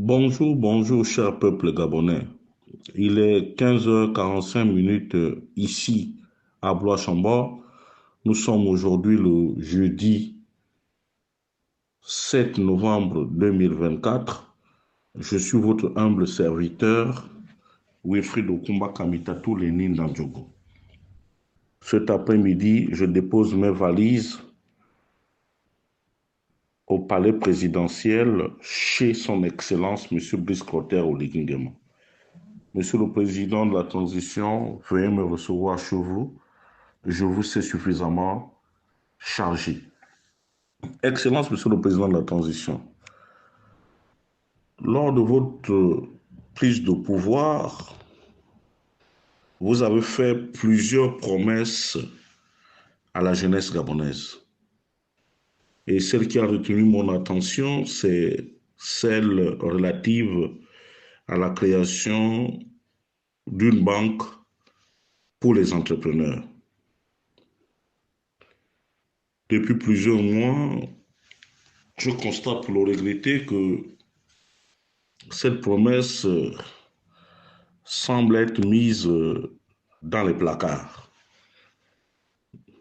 Bonjour, bonjour, cher peuple gabonais. Il est 15h45 ici à Blois-Chambord. Nous sommes aujourd'hui le jeudi 7 novembre 2024. Je suis votre humble serviteur, Wilfried Okumba Kamitatou Lénine Ndjogo. Cet après-midi, je dépose mes valises au palais présidentiel chez son Excellence, M. Brice Clotaire Oligui Nguema. Monsieur le Président de la Transition, veuillez me recevoir chez vous. Je vous sais suffisamment chargé. Excellence, Monsieur le Président de la Transition, lors de votre prise de pouvoir, vous avez fait plusieurs promesses à la jeunesse gabonaise. Et celle qui a retenu mon attention, c'est celle relative à la création d'une banque pour les entrepreneurs. Depuis plusieurs mois, je constate pour le regretter que cette promesse semble être mise dans les placards.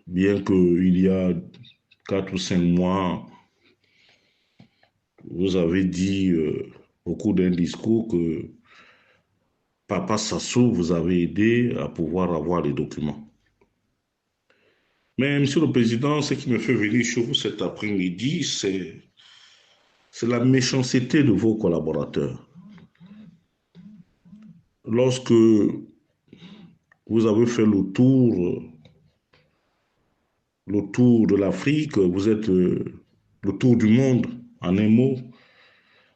Bien qu'il y a 4 ou 5 mois, vous avez dit au cours d'un discours que Papa Sassou vous avait aidé à pouvoir avoir les documents. Mais, Monsieur le Président, ce qui me fait venir chez vous cet après-midi, c'est la méchanceté de vos collaborateurs. Lorsque vous avez fait le tour de l'Afrique, vous êtes le tour du monde, en un mot,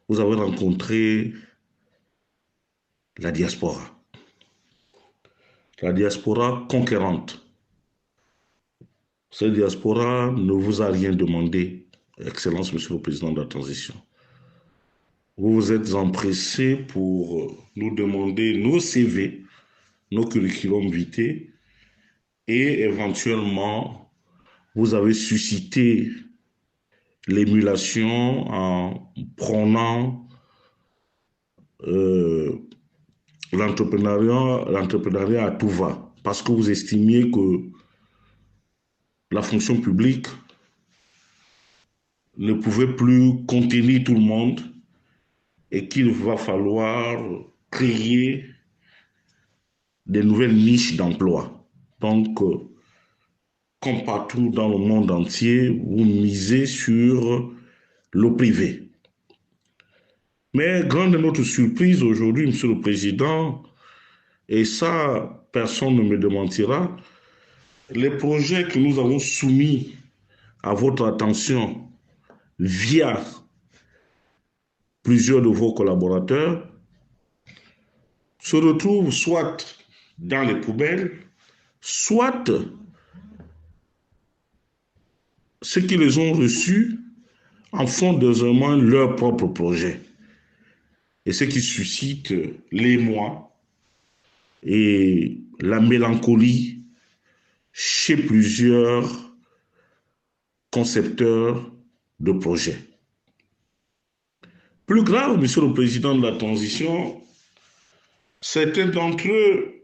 vous avez rencontré la diaspora conquérante. Cette diaspora ne vous a rien demandé, Excellence, Monsieur le Président de la Transition. Vous vous êtes empressé pour nous demander nos CV, nos curriculum vitae, et éventuellement, vous avez suscité l'émulation en prônant l'entrepreneuriat à tout va, parce que vous estimiez que la fonction publique ne pouvait plus contenir tout le monde et qu'il va falloir créer des nouvelles niches d'emploi. Donc, comme partout dans le monde entier, vous misez sur le privé. Mais grande est notre surprise aujourd'hui, Monsieur le Président, et ça, personne ne me démentira, les projets que nous avons soumis à votre attention via plusieurs de vos collaborateurs se retrouvent soit dans les poubelles, soit ceux qui les ont reçus en font désormais leur propre projet. Et ce qui suscite l'émoi et la mélancolie chez plusieurs concepteurs de projets. Plus grave, Monsieur le Président de la Transition, certains d'entre eux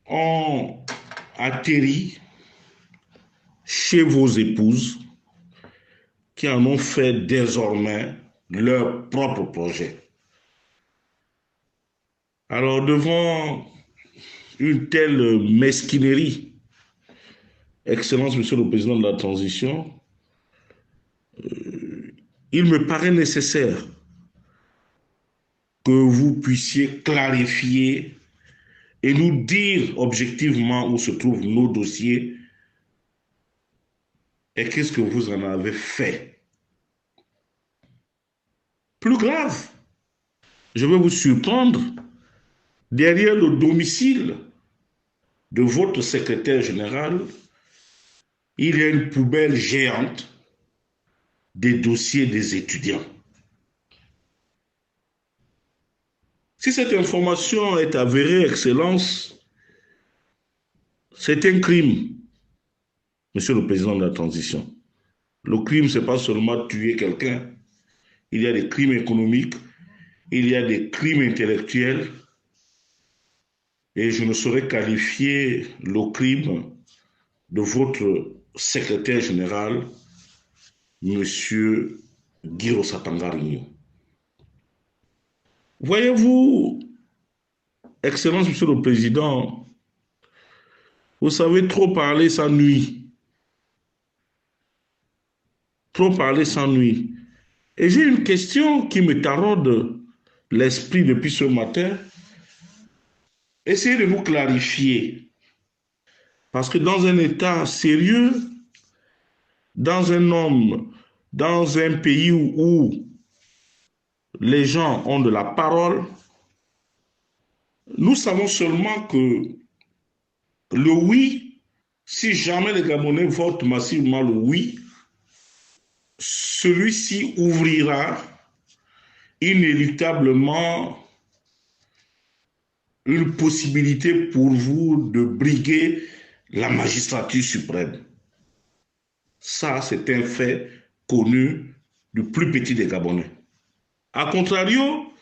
ont atterri chez vos épouses qui en ont fait désormais leur propre projet. Alors devant une telle mesquinerie, Excellence, Monsieur le Président de la Transition, il me paraît nécessaire que vous puissiez clarifier et nous dire objectivement où se trouvent nos dossiers et qu'est-ce que vous en avez fait. Plus grave, je vais vous surprendre, derrière le domicile de votre secrétaire général, il y a une poubelle géante des dossiers des étudiants. Si cette information est avérée, Excellence, c'est un crime, Monsieur le Président de la Transition. Le crime, ce n'est pas seulement tuer quelqu'un. il y a des crimes économiques, il y a des crimes intellectuels, et je ne saurais qualifier le crime de votre secrétaire général, Monsieur Guiro Satangarigno. Voyez-vous, Excellence, Monsieur le Président, vous savez, trop parler s'ennuie. Trop parler s'ennuie. Et j'ai une question qui me taraude l'esprit depuis ce matin. Essayez de nous clarifier. Parce que dans un État sérieux, dans un pays où les gens ont de la parole, nous savons seulement que le oui, si jamais les Gabonais votent massivement le oui, celui-ci ouvrira inéluctablement une possibilité pour vous de briguer la magistrature suprême. Ça, c'est un fait connu du plus petit des Gabonais. A contrario,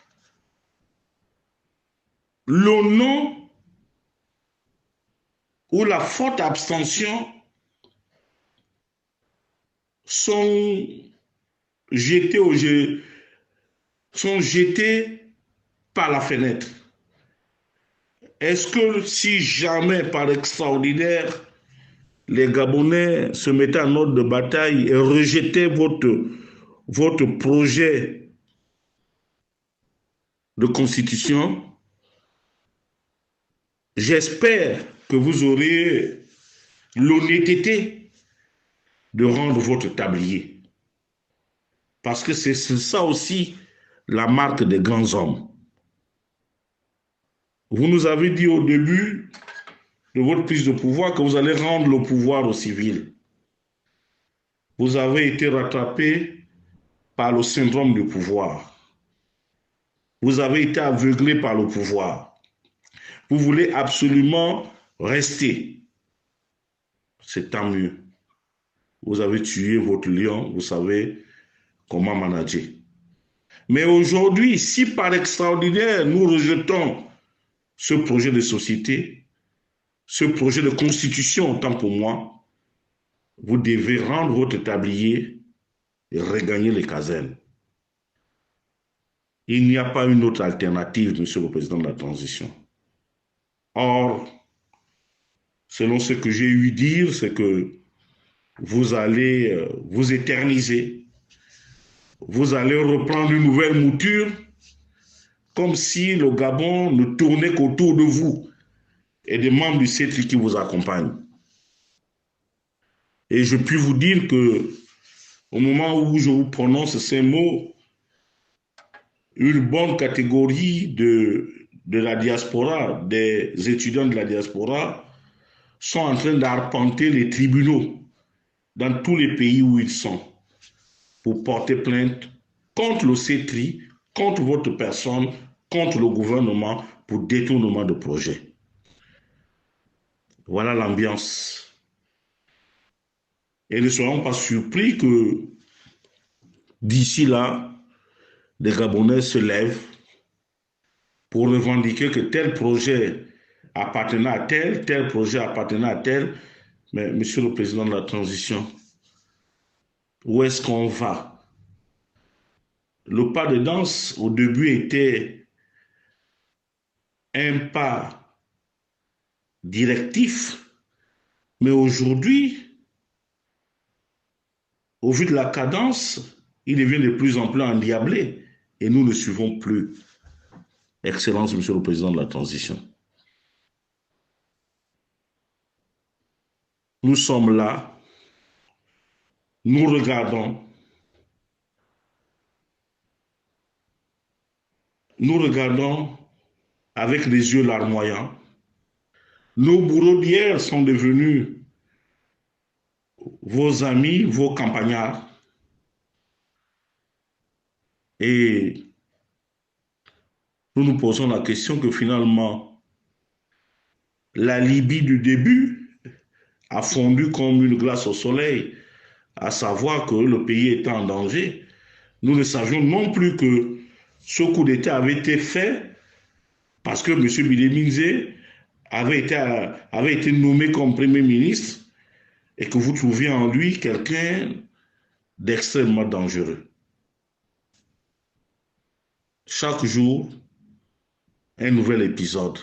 le non ou la forte abstention sont jetés par la fenêtre. Est-ce que si jamais, par extraordinaire, les Gabonais se mettaient en ordre de bataille et rejetaient votre projet de constitution, j'espère que vous aurez l'honnêteté de rendre votre tablier. Parce que c'est ça aussi la marque des grands hommes. Vous nous avez dit au début de votre prise de pouvoir que vous allez rendre le pouvoir aux civils. Vous avez été rattrapé par le syndrome du pouvoir. Vous avez été aveuglé par le pouvoir. Vous voulez absolument rester. C'est tant mieux. Vous avez tué votre lion, vous savez comment manager. Mais aujourd'hui, si par extraordinaire, nous rejetons ce projet de société, ce projet de constitution, autant pour moi, vous devez rendre votre tablier et regagner les casernes. Il n'y a pas une autre alternative, Monsieur le Président de la Transition. Or, selon ce que j'ai eu dire, c'est que vous allez vous éterniser. Vous allez reprendre une nouvelle mouture, comme si le Gabon ne tournait qu'autour de vous et des membres du CETRI qui vous accompagnent. Et je puis vous dire que au moment où je vous prononce ces mots, une bonne catégorie de la diaspora, des étudiants de la diaspora, sont en train d'arpenter les tribunaux dans tous les pays où ils sont pour porter plainte contre le CETRI, contre votre personne, contre le gouvernement pour détournement de projet. Voilà l'ambiance. Et ne soyons pas surpris que d'ici là, les Gabonais se lèvent pour revendiquer que tel projet appartenait à tel projet appartenait à tel. Mais Monsieur le Président de la Transition, où est-ce qu'on va? Le pas de danse, au début, était un pas directif, mais aujourd'hui, au vu de la cadence, il devient de plus en plus endiablé et nous ne suivons plus. Excellence, Monsieur le Président de la Transition. Nous sommes là, nous regardons avec les yeux larmoyants. Nos bourreaux d'hier sont devenus vos amis, vos campagnards. Et nous nous posons la question que finalement, la Libye du début a fondu comme une glace au soleil, à savoir que le pays est en danger. Nous ne savions non plus que ce coup d'État avait été fait parce que M. Bideminze avait été nommé comme Premier ministre et que vous trouviez en lui quelqu'un d'extrêmement dangereux. Chaque jour, un nouvel épisode.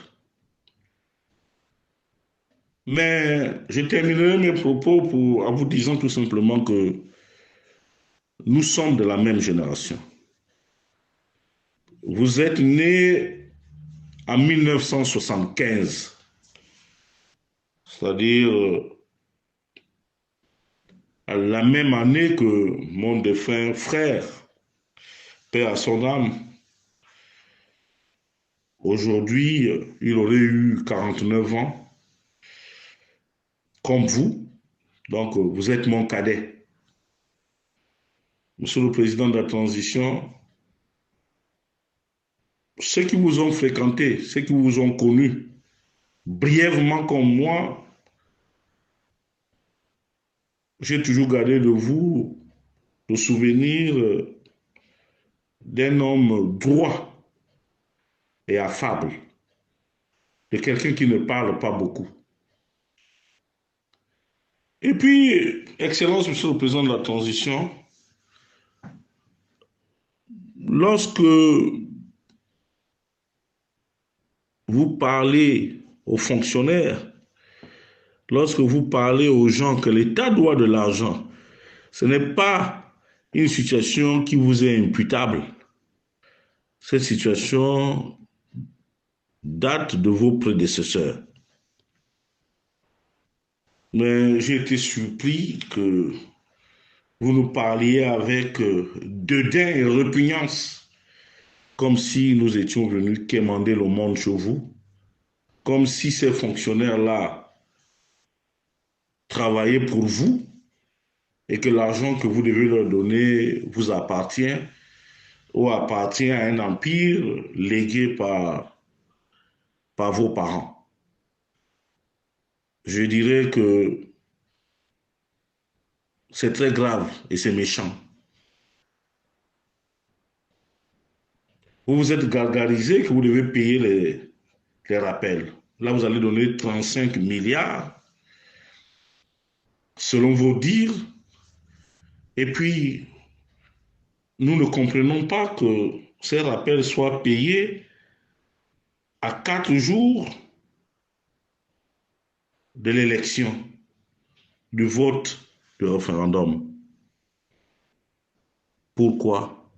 Mais je terminerai mes propos en vous disant tout simplement que nous sommes de la même génération. Vous êtes né en 1975, c'est-à-dire à la même année que mon défunt frère, paix à son âme. Aujourd'hui, il aurait eu 49 ans, comme vous. Donc, vous êtes mon cadet. Monsieur le Président de la Transition, ceux qui vous ont fréquenté, ceux qui vous ont connu, brièvement comme moi, j'ai toujours gardé de vous le souvenir d'un homme droit et affable, de quelqu'un qui ne parle pas beaucoup. Et puis, Excellence, Monsieur le Président de la Transition, lorsque vous parlez aux fonctionnaires, lorsque vous parlez aux gens que l'État doit de l'argent, ce n'est pas une situation qui vous est imputable. Cette situation date de vos prédécesseurs. Mais j'ai été surpris que vous nous parliez avec dédain et répugnance, comme si nous étions venus quémander le monde chez vous, comme si ces fonctionnaires-là travaillaient pour vous et que l'argent que vous devez leur donner vous appartient ou appartient à un empire légué par vos parents. Je dirais que c'est très grave et c'est méchant. Vous vous êtes gargarisé que vous devez payer les rappels. Là, vous allez donner 35 milliards, selon vos dires. Et puis, nous ne comprenons pas que ces rappels soient payés à 4 jours de l'élection, du vote, du référendum. Pourquoi?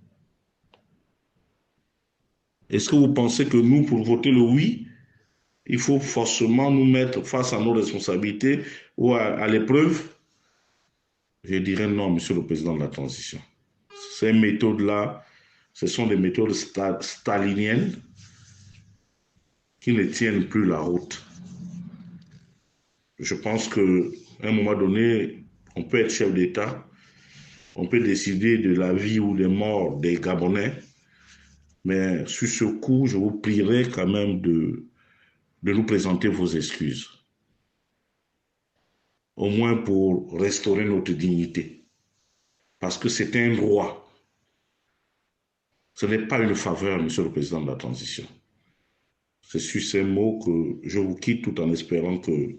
Est-ce que vous pensez que nous, pour voter le oui, il faut forcément nous mettre face à nos responsabilités ou à l'épreuve? Je dirais non, Monsieur le Président de la Transition. Ces méthodes-là, ce sont des méthodes staliniennes qui ne tiennent plus la route. Je pense qu'à un moment donné, on peut être chef d'État, on peut décider de la vie ou des morts des Gabonais, mais sur ce coup, je vous prierai quand même de nous présenter vos excuses, au moins pour restaurer notre dignité, parce que c'est un droit. Ce n'est pas une faveur, Monsieur le Président de la Transition. C'est sur ces mots que je vous quitte tout en espérant que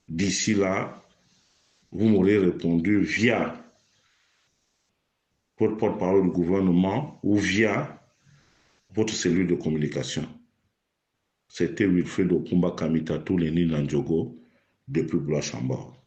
d'ici là, vous m'aurez répondu via votre porte-parole du gouvernement ou via votre cellule de communication. C'était Wilfredo Kumba Kamita Touleni Nandjogo depuis Bois-Chambord.